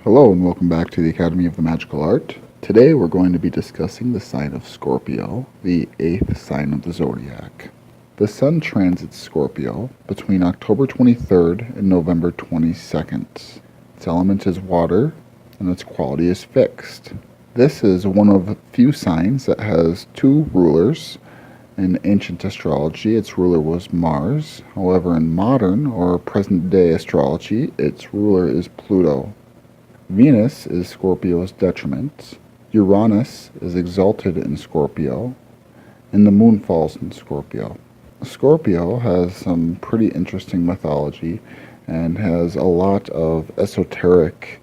Hello and welcome back to the Academy of the Magical Art. Today we're going to be discussing the sign of Scorpio, the eighth sign of the Zodiac. The Sun transits Scorpio between October 23rd and November 22nd. Its element is water and its quality is fixed. This is one of few signs that has two rulers. In ancient astrology, its ruler was Mars. However, in modern or present-day astrology, its ruler is Pluto. Venus is Scorpio's detriment, Uranus is exalted in Scorpio, and the moon falls in Scorpio. Scorpio has some pretty interesting mythology and has a lot of esoteric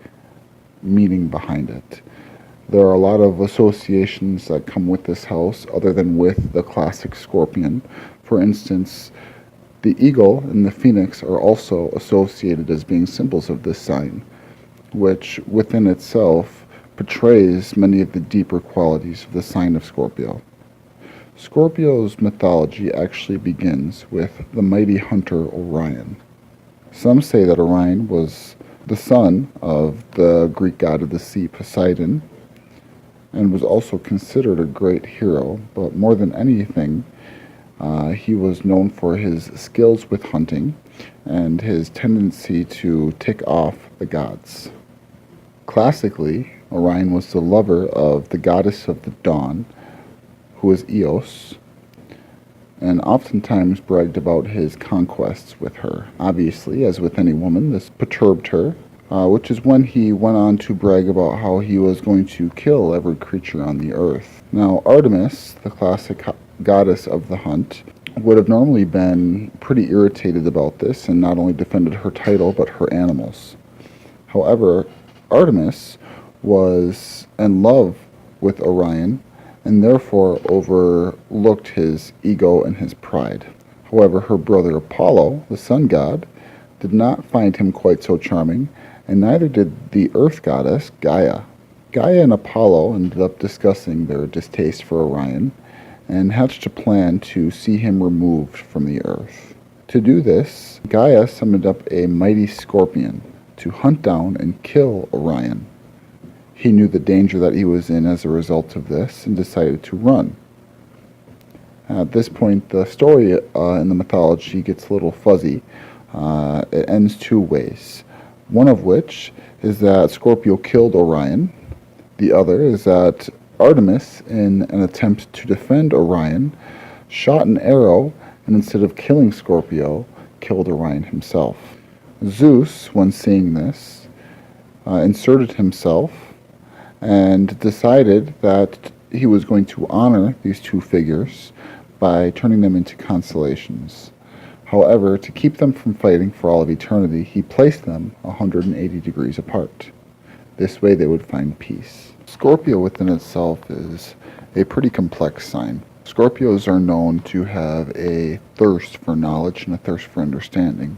meaning behind it. There are a lot of associations that come with this house other than with the classic scorpion. For instance, the eagle and the phoenix are also associated as being symbols of this sign, which within itself portrays many of the deeper qualities of the sign of Scorpio. Scorpio's mythology actually begins with the mighty hunter Orion. Some say that Orion was the son of the Greek god of the sea Poseidon and was also considered a great hero, but more than anything, he was known for his skills with hunting and his tendency to tick off the gods. Classically, Orion was the lover of the goddess of the dawn, who is Eos, and oftentimes bragged about his conquests with her. Obviously, as with any woman, this perturbed her, which is when he went on to brag about how he was going to kill every creature on the earth. Now, Artemis, the classic goddess of the hunt, would have normally been pretty irritated about this and not only defended her title but her animals. However, Artemis was in love with Orion and therefore overlooked his ego and his pride. However, her brother Apollo, the sun god, did not find him quite so charming, and neither did the earth goddess Gaia. Gaia and Apollo ended up discussing their distaste for Orion and hatched a plan to see him removed from the earth. To do this, Gaia summoned up a mighty scorpion to hunt down and kill Orion. He knew the danger that he was in as a result of this and decided to run. At this point, the story in the mythology gets a little fuzzy. It ends two ways. One of which is that Scorpio killed Orion. The other is that Artemis, in an attempt to defend Orion, shot an arrow and instead of killing Scorpio, killed Orion himself. Zeus, when seeing this, inserted himself and decided that he was going to honor these two figures by turning them into constellations. However, to keep them from fighting for all of eternity, he placed them 180 degrees apart. This way they would find peace. Scorpio within itself is a pretty complex sign. Scorpios are known to have a thirst for knowledge and a thirst for understanding.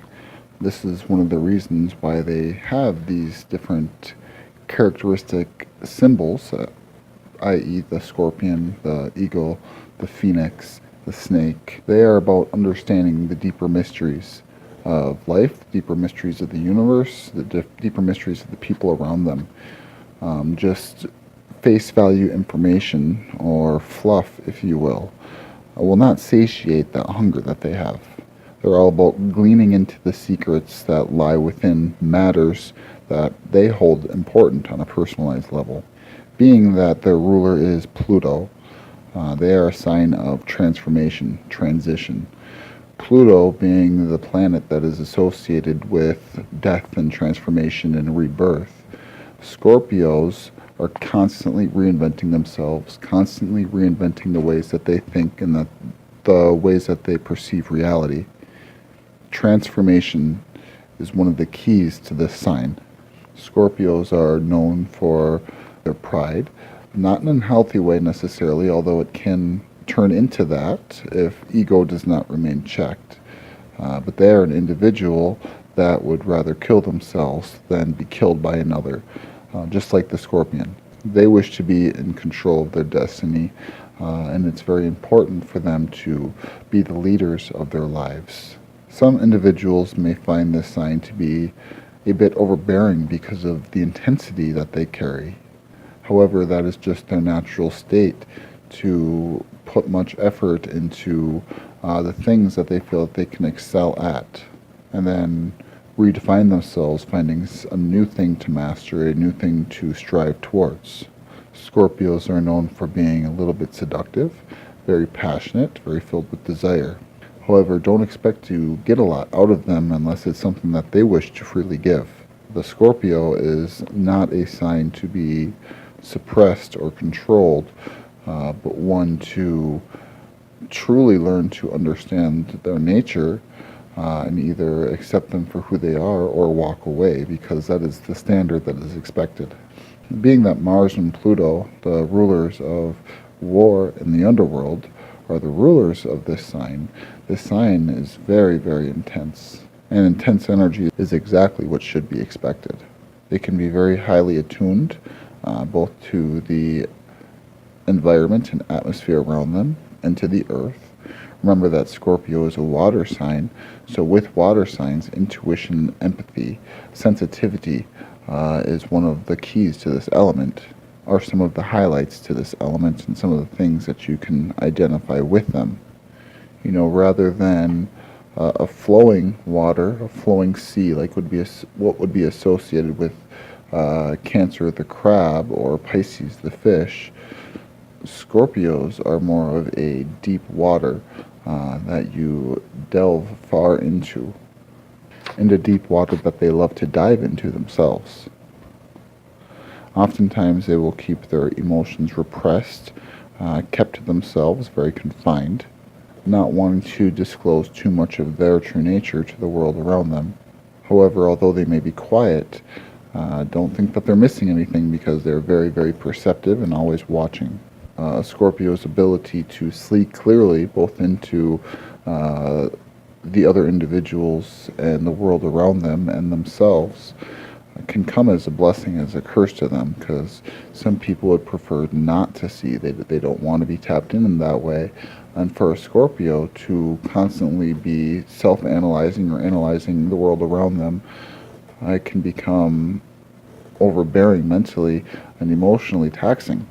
This is one of the reasons why they have these different characteristic symbols, i.e. the scorpion, the eagle, the phoenix, the snake. They are about understanding the deeper mysteries of life, the deeper mysteries of the universe, the deeper mysteries of the people around them. Just face value information, or fluff, if you will not satiate that hunger that they have. They're all about gleaning into the secrets that lie within matters that they hold important on a personalized level. Being that their ruler is Pluto, they are a sign of transformation, transition. Pluto being the planet that is associated with death and transformation and rebirth. Scorpios are constantly reinventing themselves, constantly reinventing the ways that they think and the ways that they perceive reality. Transformation is one of the keys to this sign. Scorpios are known for their pride, not in an unhealthy way necessarily, although it can turn into that if ego does not remain checked. But they are an individual that would rather kill themselves than be killed by another, just like the scorpion. They wish to be in control of their destiny, and it's very important for them to be the leaders of their lives. Some individuals may find this sign to be a bit overbearing because of the intensity that they carry. However, that is just their natural state to put much effort into the things that they feel that they can excel at, and then redefine themselves, finding a new thing to master, a new thing to strive towards. Scorpios are known for being a little bit seductive, very passionate, very filled with desire. However, don't expect to get a lot out of them unless it's something that they wish to freely give. The Scorpio is not a sign to be suppressed or controlled, but one to truly learn to understand their nature and either accept them for who they are or walk away, because that is the standard that is expected. Being that Mars and Pluto, the rulers of war in the underworld, are the rulers of this sign is very, very intense. And intense energy is exactly what should be expected. They can be very highly attuned, both to the environment and atmosphere around them and to the earth. Remember that Scorpio is a water sign, so with water signs, intuition, empathy, sensitivity is one of the keys to this element, are some of the highlights to this element and some of the things that you can identify with them. You know, rather than a flowing water, a flowing sea, like what would be associated with Cancer the crab or Pisces the fish, Scorpios are more of a deep water that you delve far into deep water that they love to dive into themselves. Oftentimes they will keep their emotions repressed, kept to themselves, very confined, not wanting to disclose too much of their true nature to the world around them. However, although they may be quiet, don't think that they're missing anything, because they're very, very perceptive and always watching. Scorpio's ability to see clearly both into the other individuals and the world around them and themselves can come as a blessing, as a curse to them, because some people would prefer not to see. They don't want to be tapped in that way. And for a Scorpio to constantly be self-analyzing or analyzing the world around them, it can become overbearing mentally and emotionally taxing.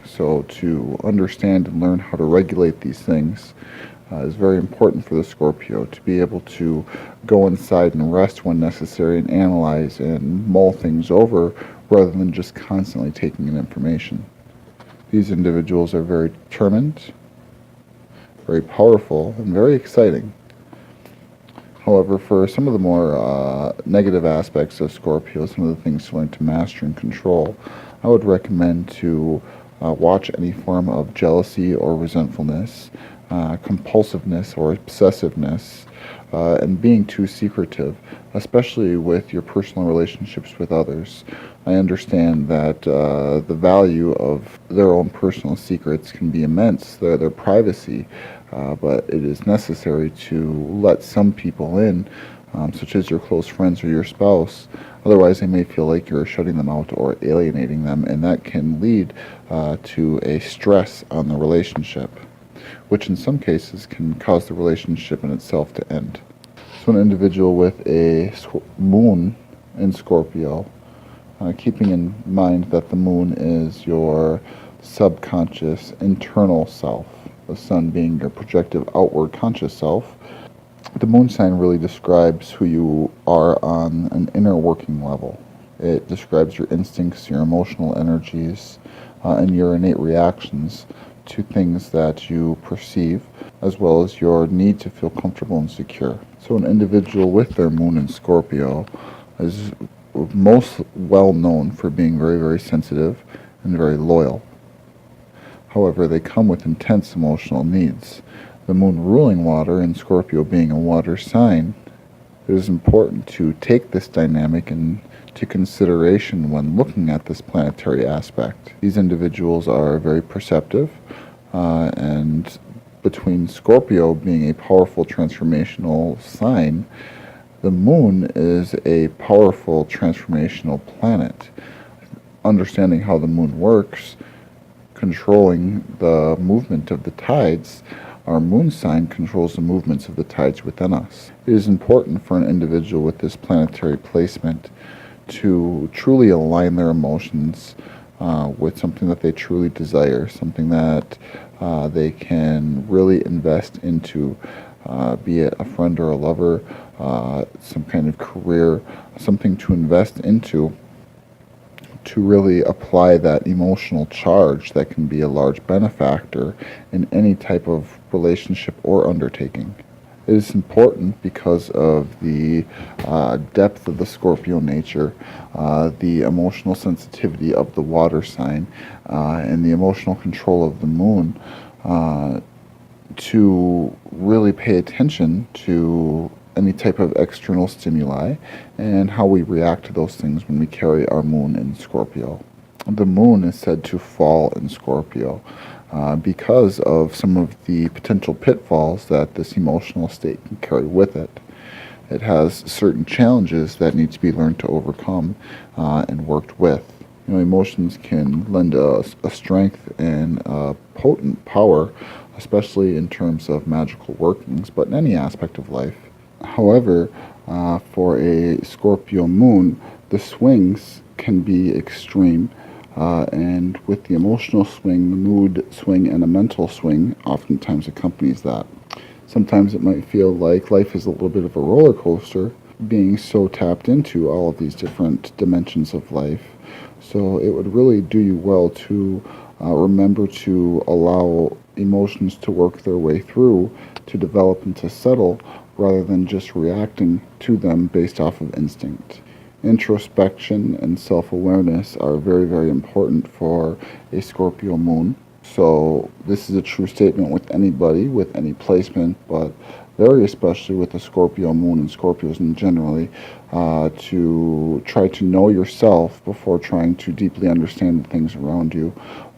So to understand and learn how to regulate these things is very important for the Scorpio, to be able to go inside and rest when necessary and analyze and mull things over rather than just constantly taking in information. These individuals are very determined, very powerful, and very exciting. However, for some of the more negative aspects of Scorpio, some of the things to learn to master and control, I would recommend to watch any form of jealousy or resentfulness, compulsiveness or obsessiveness, and being too secretive, especially with your personal relationships with others. I understand that the value of their own personal secrets can be immense, their privacy, but it is necessary to let some people in, such as your close friends or your spouse. Otherwise, they may feel like you're shutting them out or alienating them, and that can lead to a stress on the relationship, which in some cases can cause the relationship in itself to end. So an individual with a moon in Scorpio, keeping in mind that the moon is your subconscious internal self, the sun being your projective outward conscious self, the moon sign really describes who you are on an inner working level. It describes your instincts, your emotional energies, and your innate reactions to things that you perceive, as well as your need to feel comfortable and secure. So an individual with their moon in Scorpio is most well known for being very, very sensitive and very loyal. However, they come with intense emotional needs. The moon ruling water, and Scorpio being a water sign, it is important to take this dynamic into consideration when looking at this planetary aspect. These individuals are very perceptive, and between Scorpio being a powerful transformational sign, the moon is a powerful transformational planet. Understanding how the moon works, controlling the movement of the tides, Our moon sign controls the movements of the tides within us. It is important for an individual with this planetary placement to truly align their emotions with something that they truly desire, something that they can really invest into, be it a friend or a lover, some kind of career, something to invest into to really apply that emotional charge that can be a large benefactor in any type of relationship or undertaking. It is important because of the depth of the Scorpio nature, the emotional sensitivity of the water sign, and the emotional control of the moon to really pay attention to any type of external stimuli and how we react to those things when we carry our moon in Scorpio. The moon is said to fall in Scorpio because of some of the potential pitfalls that this emotional state can carry with it. It has certain challenges that need to be learned to overcome and worked with. Emotions can lend a strength and a potent power, especially in terms of magical workings, but in any aspect of life. However, for a Scorpio moon, the swings can be extreme, and with the emotional swing, the mood swing, and a mental swing oftentimes accompanies that. Sometimes it might feel like life is a little bit of a roller coaster, being so tapped into all of these different dimensions of life. So it would really do you well to remember to allow emotions to work their way through, to develop and to settle, rather than just reacting to them based off of instinct. Introspection and self-awareness are very, very important for a Scorpio moon. So this is a true statement with anybody, with any placement, but very especially with the Scorpio moon and Scorpios in generally, to try to know yourself before trying to deeply understand the things around you.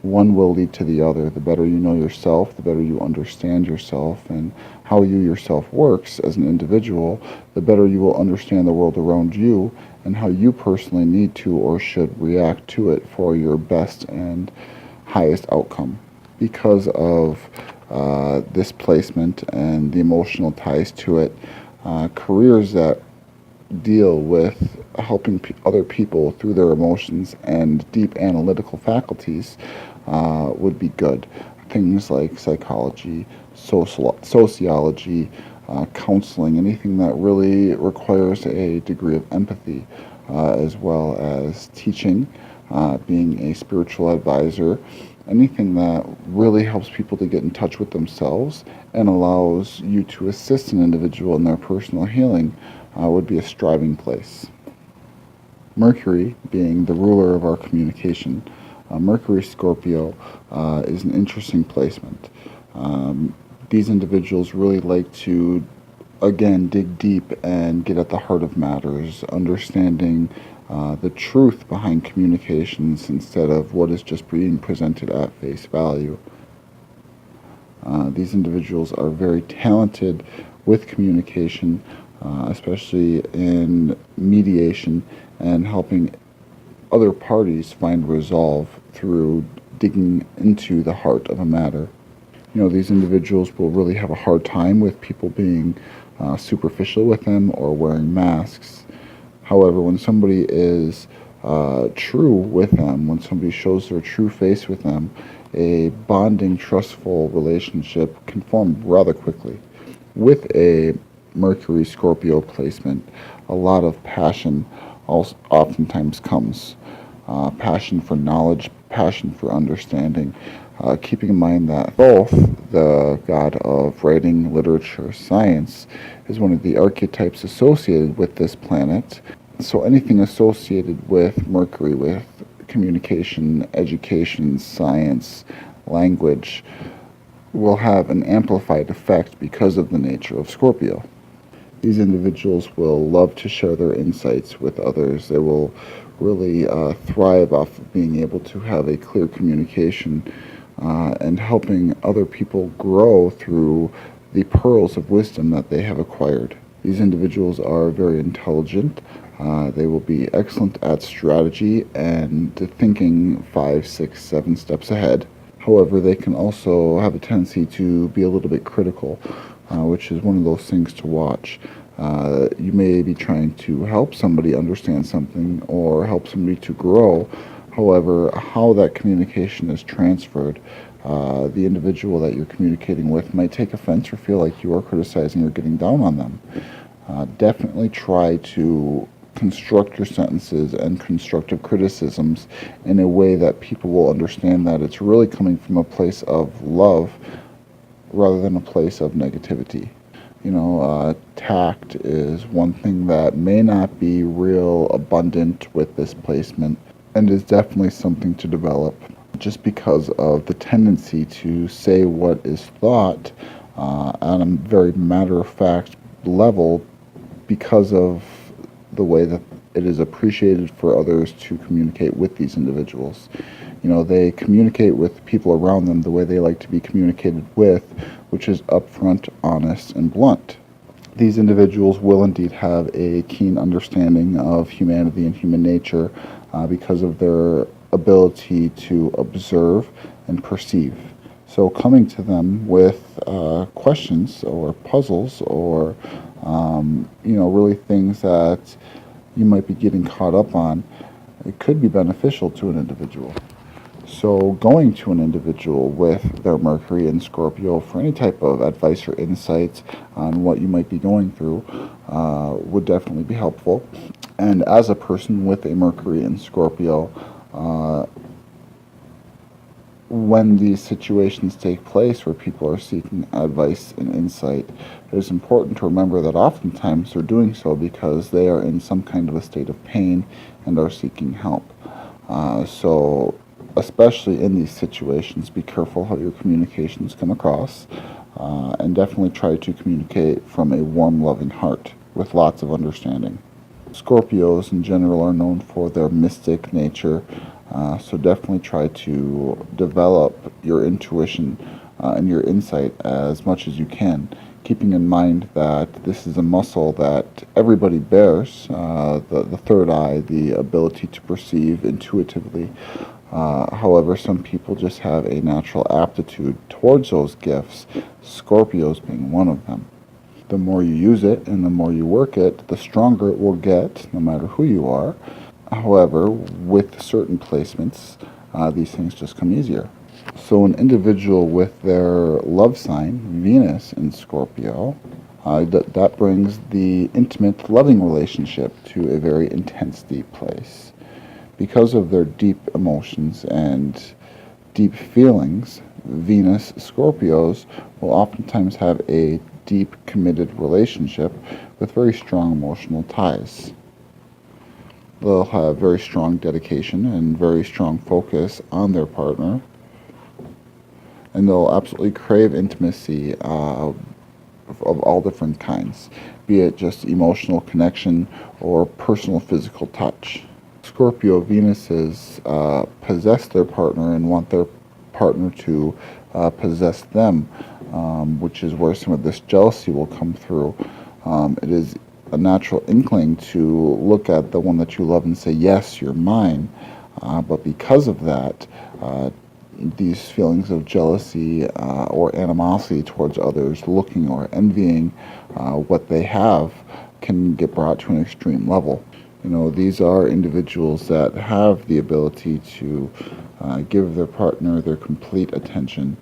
One will lead to the other. The better you know yourself, the better you understand yourself and how you yourself works as an individual, the better you will understand the world around you and how you personally need to or should react to it for your best and highest outcome. Because of this placement and the emotional ties to it, careers that deal with helping other people through their emotions and deep analytical faculties would be good. Things like psychology, sociology, counseling, anything that really requires a degree of empathy, as well as teaching, being a spiritual advisor, anything that really helps people to get in touch with themselves and allows you to assist an individual in their personal healing would be a striving place. Mercury, being the ruler of our communication, Mercury Scorpio is an interesting placement. These individuals really like to, again, dig deep and get at the heart of matters, understanding the truth behind communications instead of what is just being presented at face value. These individuals are very talented with communication, especially in mediation and helping other parties find resolve through digging into the heart of a matter. These individuals will really have a hard time with people being superficial with them or wearing masks. However, when somebody is true with them, when somebody shows their true face with them, a bonding, trustful relationship can form rather quickly. With a Mercury Scorpio placement, a lot of passion also oftentimes comes. Passion for knowledge, passion for understanding, keeping in mind that both the god of writing, literature, science is one of the archetypes associated with this planet. So anything associated with Mercury, with communication, education, science, language, will have an amplified effect because of the nature of Scorpio. These individuals will love to share their insights with others. They will really thrive off of being able to have a clear communication and helping other people grow through the pearls of wisdom that they have acquired. These individuals are very intelligent. They will be excellent at strategy and thinking 5, 6, 7 steps ahead. However, they can also have a tendency to be a little bit critical, which is one of those things to watch. You may be trying to help somebody understand something or help somebody to grow. However, how that communication is transferred, the individual that you're communicating with might take offense or feel like you are criticizing or getting down on them. Definitely try to construct your sentences and constructive criticisms in a way that people will understand that it's really coming from a place of love rather than a place of negativity. Tact is one thing that may not be real abundant with this placement and is definitely something to develop just because of the tendency to say what is thought on a very matter-of-fact level because of the way that it is appreciated for others to communicate with these individuals. They communicate with people around them the way they like to be communicated with, which is upfront, honest, and blunt. These individuals will indeed have a keen understanding of humanity and human nature because of their ability to observe and perceive. So coming to them with questions or puzzles or really things that you might be getting caught up on, it could be beneficial to an individual. So going to an individual with their Mercury in Scorpio for any type of advice or insights on what you might be going through would definitely be helpful. And as a person with a Mercury in Scorpio, when these situations take place where people are seeking advice and insight, it is important to remember that oftentimes they're doing so because they are in some kind of a state of pain and are seeking help. So especially in these situations, be careful how your communications come across, and definitely try to communicate from a warm, loving heart with lots of understanding. Scorpios in general are known for their mystic nature, so definitely try to develop your intuition and your insight as much as you can, keeping in mind that this is a muscle that everybody bears, the third eye, the ability to perceive intuitively. However, some people just have a natural aptitude towards those gifts, Scorpios being one of them. The more you use it and the more you work it, the stronger it will get, no matter who you are. However, with certain placements, these things just come easier. So an individual with their love sign, Venus in Scorpio, that brings the intimate, loving relationship to a very intense, deep place. Because of their deep emotions and deep feelings, Venus Scorpios will oftentimes have a deep, committed relationship with very strong emotional ties. They'll have very strong dedication and very strong focus on their partner, and they'll absolutely crave intimacy of all different kinds, be it just emotional connection or personal physical touch. Scorpio Venuses possess their partner and want their partner to possess them, which is where some of this jealousy will come through. It is a natural inkling to look at the one that you love and say, yes, you're mine. But because of that, these feelings of jealousy or animosity towards others, looking or envying what they have, can get brought to an extreme level. These are individuals that have the ability to give their partner their complete attention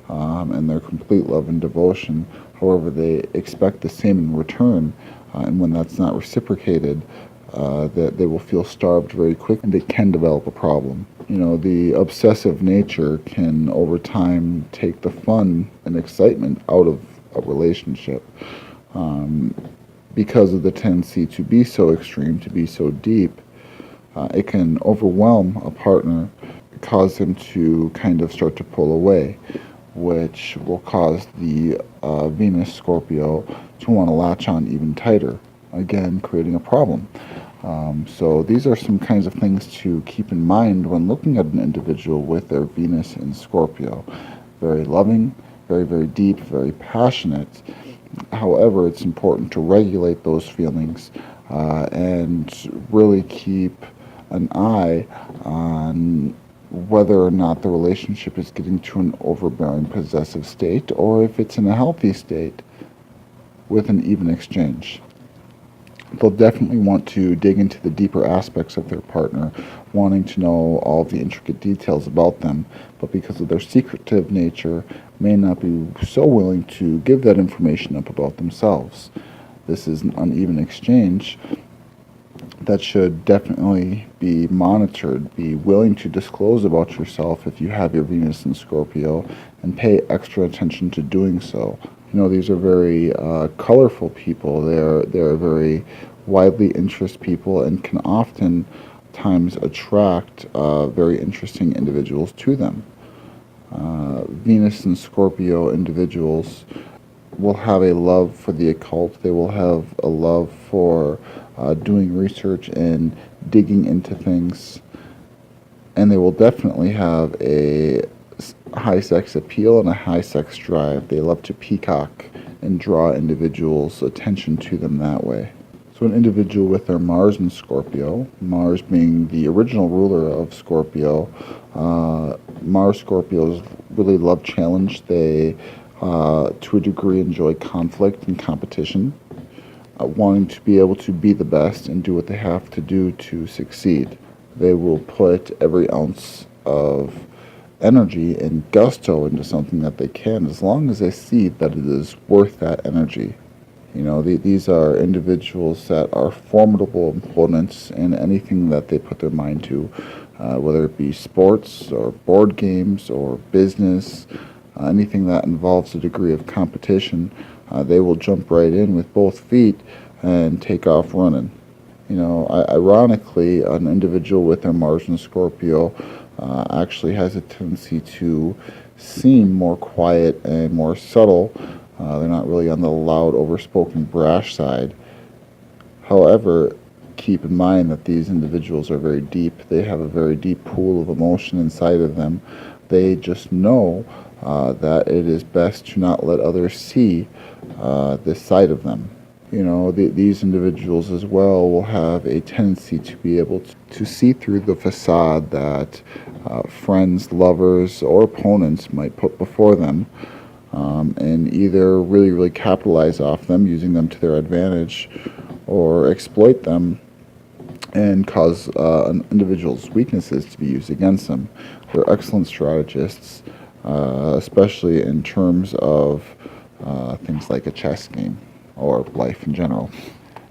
and their complete love and devotion. However, they expect the same in return, and when that's not reciprocated, that they will feel starved very quick, and they can develop a problem. The obsessive nature can, over time, take the fun and excitement out of a relationship. Because of the tendency to be so extreme, to be so deep, it can overwhelm a partner, cause them to kind of start to pull away, which will cause the Venus Scorpio to want to latch on even tighter, again creating a problem. So these are some kinds of things to keep in mind when looking at an individual with their Venus in Scorpio. Very loving, very, very deep, very passionate. However, it's important to regulate those feelings and really keep an eye on whether or not the relationship is getting to an overbearing possessive state or if it's in a healthy state with an even exchange. They'll definitely want to dig into the deeper aspects of their partner, wanting to know all the intricate details about them, but because of their secretive nature, may not be so willing to give that information up about themselves. This is an uneven exchange that should definitely be monitored. Be willing to disclose about yourself if you have your Venus in Scorpio, and pay extra attention to doing so. These are very colorful people. They're very widely interested people and can often times attract very interesting individuals to them. Venus and Scorpio individuals will have a love for the occult. They will have a love for doing research and digging into things. And they will definitely have a high sex appeal and a high sex drive. They love to peacock and draw individuals' attention to them that way. So an individual with their Mars in Scorpio, Mars being the original ruler of Scorpio, Mars Scorpios really love challenge. They, to a degree, enjoy conflict and competition, wanting to be able to be the best and do what they have to do to succeed. They will put every ounce of energy and gusto into something that they can, as long as they see that it is worth that energy. These are individuals that are formidable opponents in anything that they put their mind to, whether it be sports or board games or business, anything that involves a degree of competition. They will jump right in with both feet and take off running. Ironically, an individual with their Mars in Scorpio actually has a tendency to seem more quiet and more subtle. They're not really on the loud, overspoken, brash side. However, keep in mind that these individuals are very deep. They have a very deep pool of emotion inside of them. They just know that it is best to not let others see this side of them. These individuals as well will have a tendency to be able to see through the facade that friends, lovers, or opponents might put before them, and either really, really capitalize off them, using them to their advantage, or exploit them and cause an individual's weaknesses to be used against them. They're excellent strategists, especially in terms of things like a chess game or life in general.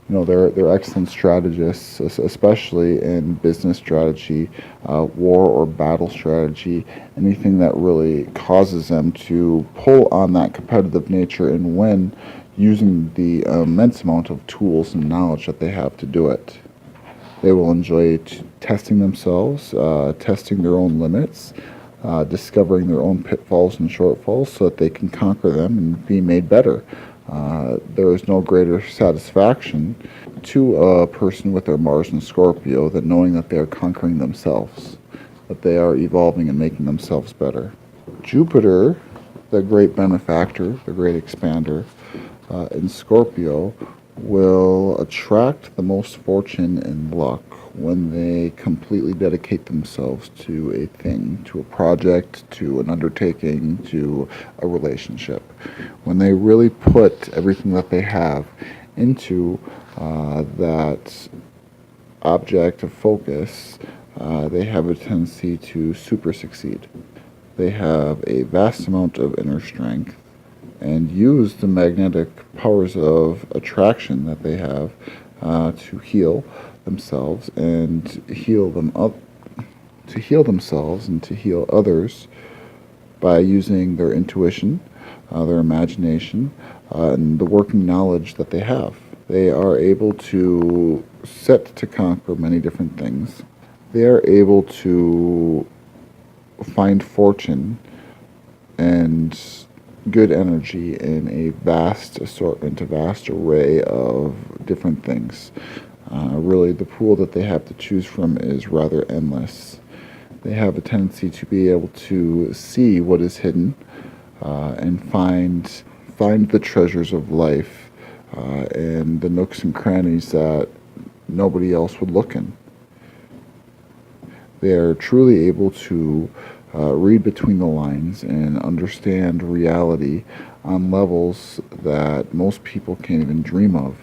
They're excellent strategists, especially in business strategy, war or battle strategy, anything that really causes them to pull on that competitive nature and win, using the immense amount of tools and knowledge that they have to do it. They will enjoy testing themselves, testing their own limits, discovering their own pitfalls and shortfalls so that they can conquer them and be made better. There is no greater satisfaction to a person with their Mars in Scorpio than knowing that they are conquering themselves, that they are evolving and making themselves better. Jupiter, the great benefactor, the great expander, in Scorpio, will attract the most fortune and luck when they completely dedicate themselves to a thing, to a project, to an undertaking, to a relationship. When they really put everything that they have into that object of focus, they have a tendency to super succeed. They have a vast amount of inner strength and use the magnetic powers of attraction that they have to heal themselves and heal themselves and to heal others by using their intuition, their imagination, and the working knowledge that they have. They are able to set to conquer many different things. They are able to find fortune and good energy in a vast assortment, a vast array of different things. Really, the pool that they have to choose from is rather endless. They have a tendency to be able to see what is hidden and find the treasures of life and the nooks and crannies that nobody else would look in. They're truly able to read between the lines and understand reality on levels that most people can't even dream of.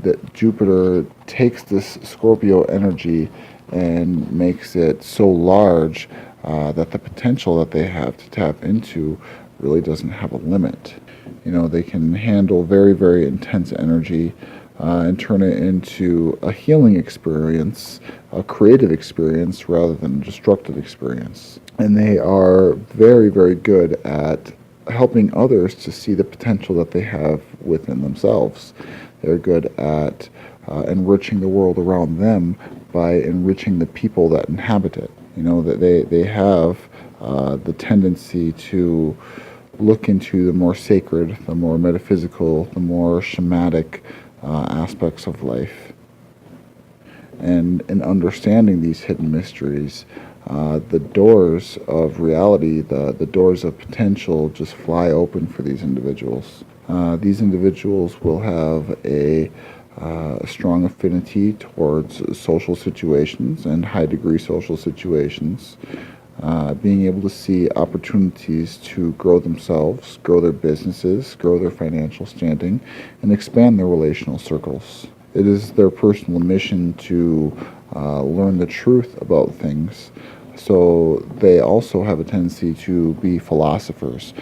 That Jupiter takes this Scorpio energy and makes it so large that the potential that they have to tap into really doesn't have a limit. They can handle very, very intense energy and turn it into a healing experience, a creative experience, rather than a destructive experience. And they are very, very good at helping others to see the potential that they have within themselves. They're good at enriching the world around them by enriching the people that inhabit it. That they have the tendency to look into the more sacred, the more metaphysical, the more shamanic aspects of life. And in understanding these hidden mysteries, the doors of reality, the doors of potential just fly open for these individuals. These individuals will have a strong affinity towards social situations and high-degree social situations, being able to see opportunities to grow themselves, grow their businesses, grow their financial standing, and expand their relational circles. It is their personal mission to learn the truth about things. So they also have a tendency to be philosophers,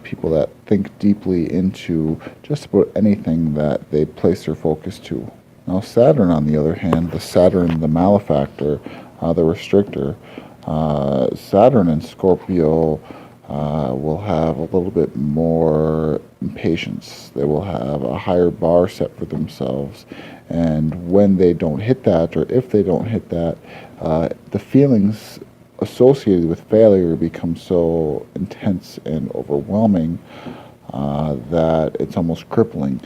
people that think deeply into just about anything that they place their focus to. Now Saturn, on the other hand, the malefactor, the restrictor, Saturn and Scorpio will have a little bit more impatience. They will have a higher bar set for themselves. And when they don't hit that, or if they don't hit that, the feelings associated with failure become so intense and overwhelming that it's almost crippling.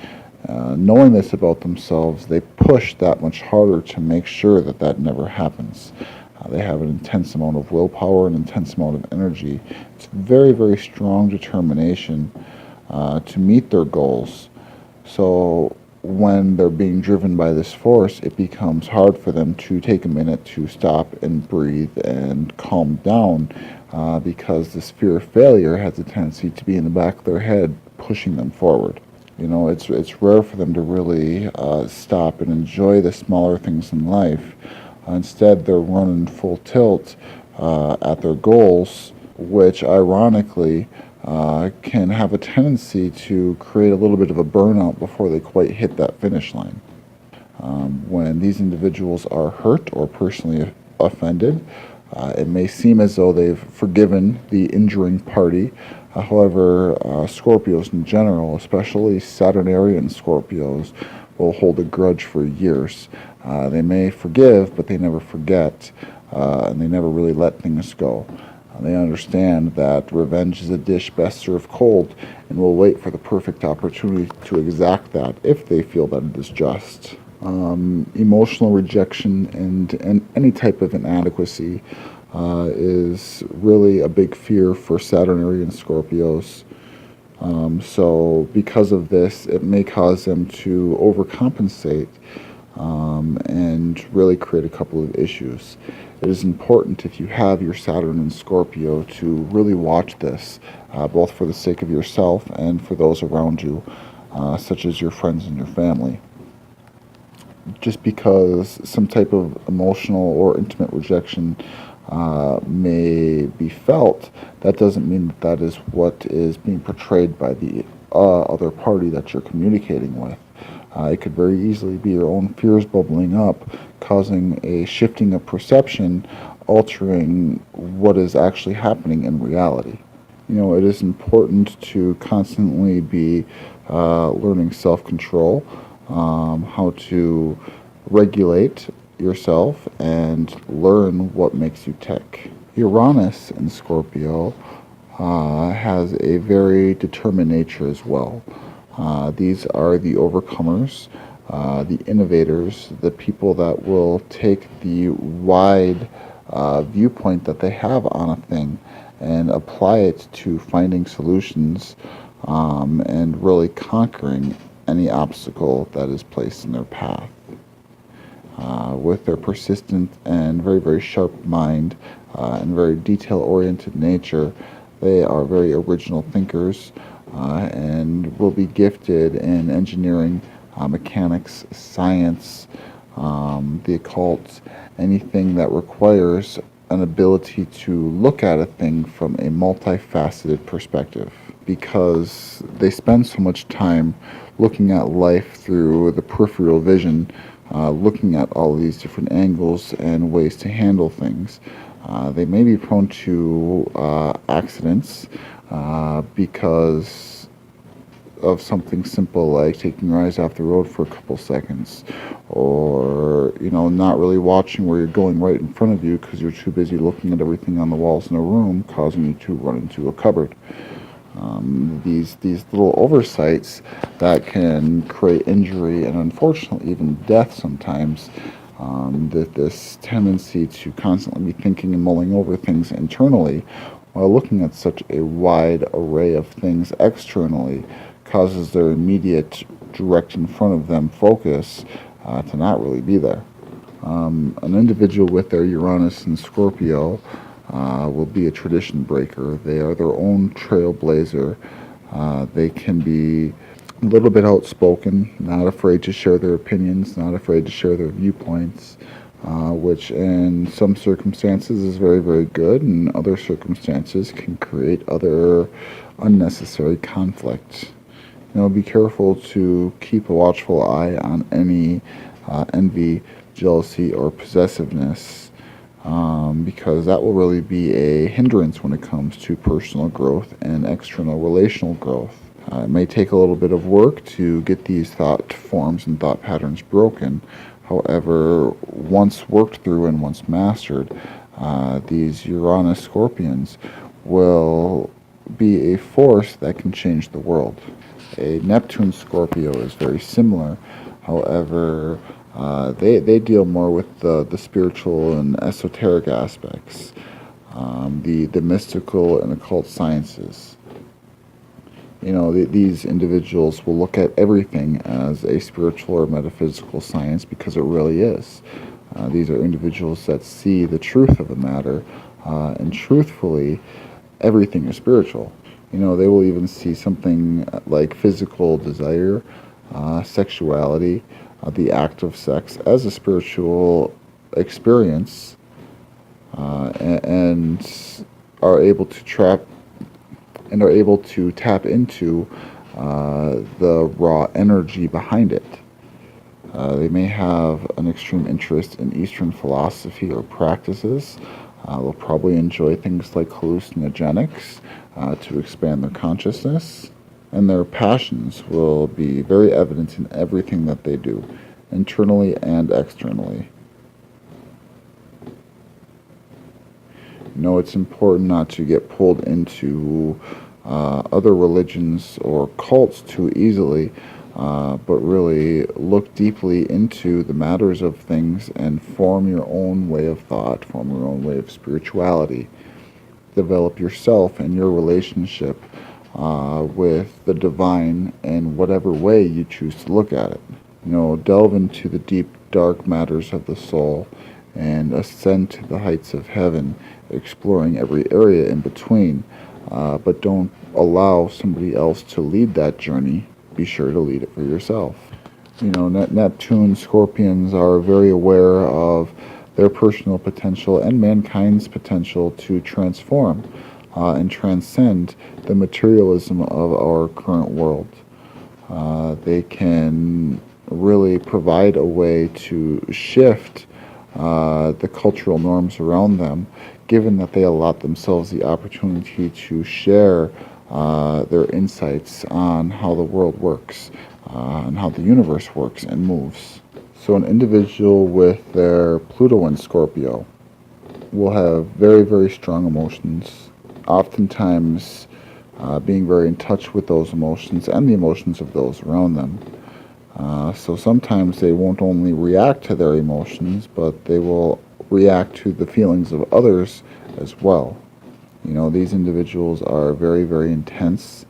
Knowing this about themselves, they push that much harder to make sure that that never happens. They have an intense amount of willpower, an intense amount of energy. It's very, very strong determination to meet their goals. So when they're being driven by this force, it becomes hard for them to take a minute to stop and breathe and calm down because this fear of failure has a tendency to be in the back of their head, pushing them forward. It's rare for them to really stop and enjoy the smaller things in life. Instead, they're running full tilt at their goals, which ironically can have a tendency to create a little bit of a burnout before they quite hit that finish line. When these individuals are hurt or personally offended, it may seem as though they've forgiven the injuring party. However, Scorpios in general, especially Saturnarian Scorpios, will hold a grudge for years. They may forgive, but they never forget, and they never really let things go. They understand that revenge is a dish best served cold, and will wait for the perfect opportunity to exact that if they feel that it is just. Emotional rejection and any type of inadequacy is really a big fear for Saturnarian Scorpios. So because of this, it may cause them to overcompensate and really create a couple of issues. It is important, if you have your Saturn in Scorpio, to really watch this, both for the sake of yourself and for those around you, such as your friends and your family. Just because some type of emotional or intimate rejection may be felt, that doesn't mean that that is what is being portrayed by the other party that you're communicating with. It could very easily be your own fears bubbling up, causing a shifting of perception, altering what is actually happening in reality. It is important to constantly be learning self-control, how to regulate yourself and learn what makes you tick. Uranus in Scorpio has a very determined nature as well. These are the overcomers, the innovators, the people that will take the wide viewpoint that they have on a thing and apply it to finding solutions and really conquering any obstacle that is placed in their path. with their persistent and very, very sharp mind and very detail-oriented nature. They are very original thinkers and will be gifted in engineering, mechanics, science, the occult, anything that requires an ability to look at a thing from a multifaceted perspective, because they spend so much time looking at life through the peripheral vision, looking at all of these different angles and ways to handle things. They may be prone to accidents because of something simple like taking your eyes off the road for a couple seconds, or not really watching where you're going right in front of you because you're too busy looking at everything on the walls in a room, causing you to run into a cupboard. These little oversights that can create injury and unfortunately even death sometimes. This tendency to constantly be thinking and mulling over things internally while looking at such a wide array of things externally causes their immediate direct in front of them focus to not really be there. An individual with their Uranus in Scorpio will be a tradition breaker. They are their own trailblazer. They can be a little bit outspoken, not afraid to share their opinions, not afraid to share their viewpoints, which in some circumstances is very, very good, and other circumstances can create other unnecessary conflict. Be careful to keep a watchful eye on any envy, jealousy, or possessiveness, because that will really be a hindrance when it comes to personal growth and external relational growth. It may take a little bit of work to get these thought forms and thought patterns broken. However, once worked through and once mastered, these Uranus Scorpions will be a force that can change the world. A Neptune Scorpio is very similar. However, they deal more with the spiritual and esoteric aspects, the mystical and occult sciences. These individuals will look at everything as a spiritual or metaphysical science because it really is. These are individuals that see the truth of the matter, and truthfully, everything is spiritual. They will even see something like physical desire, sexuality, the act of sex as a spiritual experience, and are able to tap into the raw energy behind it. They may have an extreme interest in Eastern philosophy or practices. They'll probably enjoy things like hallucinogenics to expand their consciousness, and their passions will be very evident in everything that they do, internally and externally. It's important not to get pulled into other religions or cults too easily, but really look deeply into the matters of things and form your own way of thought, form your own way of spirituality. Develop yourself and your relationship with the divine in whatever way you choose to look at it. Delve into the deep, dark matters of the soul and ascend to the heights of heaven, exploring every area in between. But don't allow somebody else to lead that journey. Be sure to lead it for yourself. Neptune Scorpions are very aware of their personal potential and mankind's potential to transform and transcend the materialism of our current world. They can really provide a way to shift the cultural norms around them, given that they allot themselves the opportunity to share their insights on how the world works and how the universe works and moves. So an individual with their Pluto in Scorpio will have very, very strong emotions, oftentimes being very in touch with those emotions and the emotions of those around them. So sometimes they won't only react to their emotions, but they will react to the feelings of others as well. These individuals are very, very intense.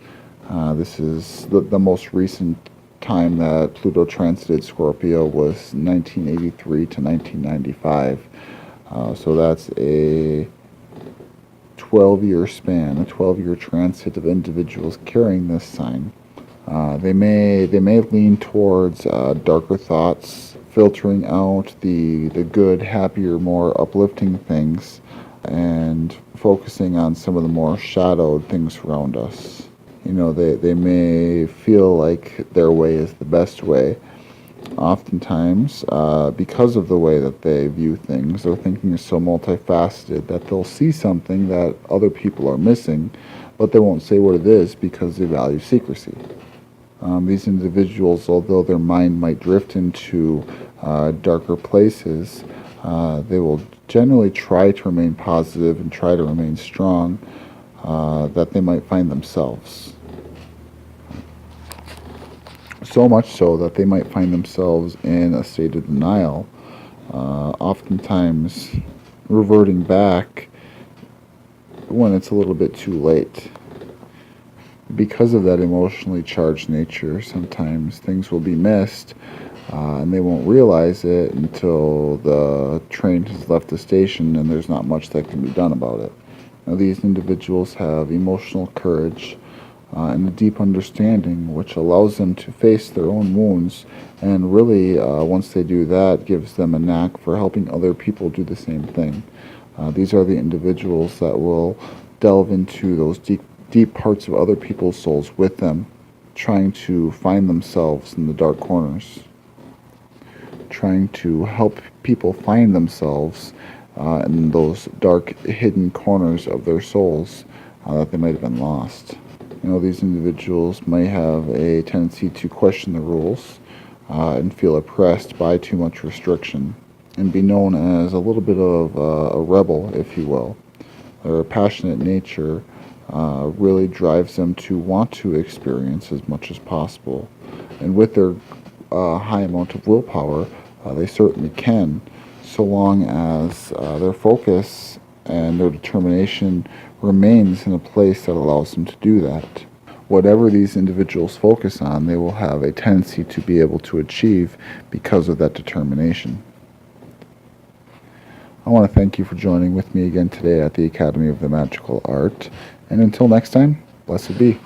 This is the most recent time that Pluto transited Scorpio was 1983 to 1995. So that's a 12-year span, a 12-year transit of individuals carrying this sign. They may lean towards darker thoughts, filtering out the good, happier, more uplifting things, and focusing on some of the more shadowed things around us. They may feel like their way is the best way. Oftentimes, because of the way that they view things, their thinking is so multifaceted that they'll see something that other people are missing, but they won't say what it is because they value secrecy. These individuals, although their mind might drift into darker places, they will generally try to remain positive and try to remain strong, that they might find themselves. So much so that they might find themselves in a state of denial, oftentimes reverting back when it's a little bit too late. Because of that emotionally charged nature, sometimes things will be missed, and they won't realize it until the train has left the station and there's not much that can be done about it. Now, these individuals have emotional courage and a deep understanding, which allows them to face their own wounds, and really, once they do that, gives them a knack for helping other people do the same thing. These are the individuals that will delve into those deep parts of other people's souls with them, trying to find themselves in the dark corners, trying to help people find themselves in those dark, hidden corners of their souls that they might have been lost. These individuals may have a tendency to question the rules and feel oppressed by too much restriction, and be known as a little bit of a rebel, if you will. Their passionate nature really drives them to want to experience as much as possible. And with their high amount of willpower, they certainly can, so long as their focus and their determination remains in a place that allows them to do that. Whatever these individuals focus on, they will have a tendency to be able to achieve because of that determination. I want to thank you for joining with me again today at the Academy of the Magical Art. And until next time, blessed be.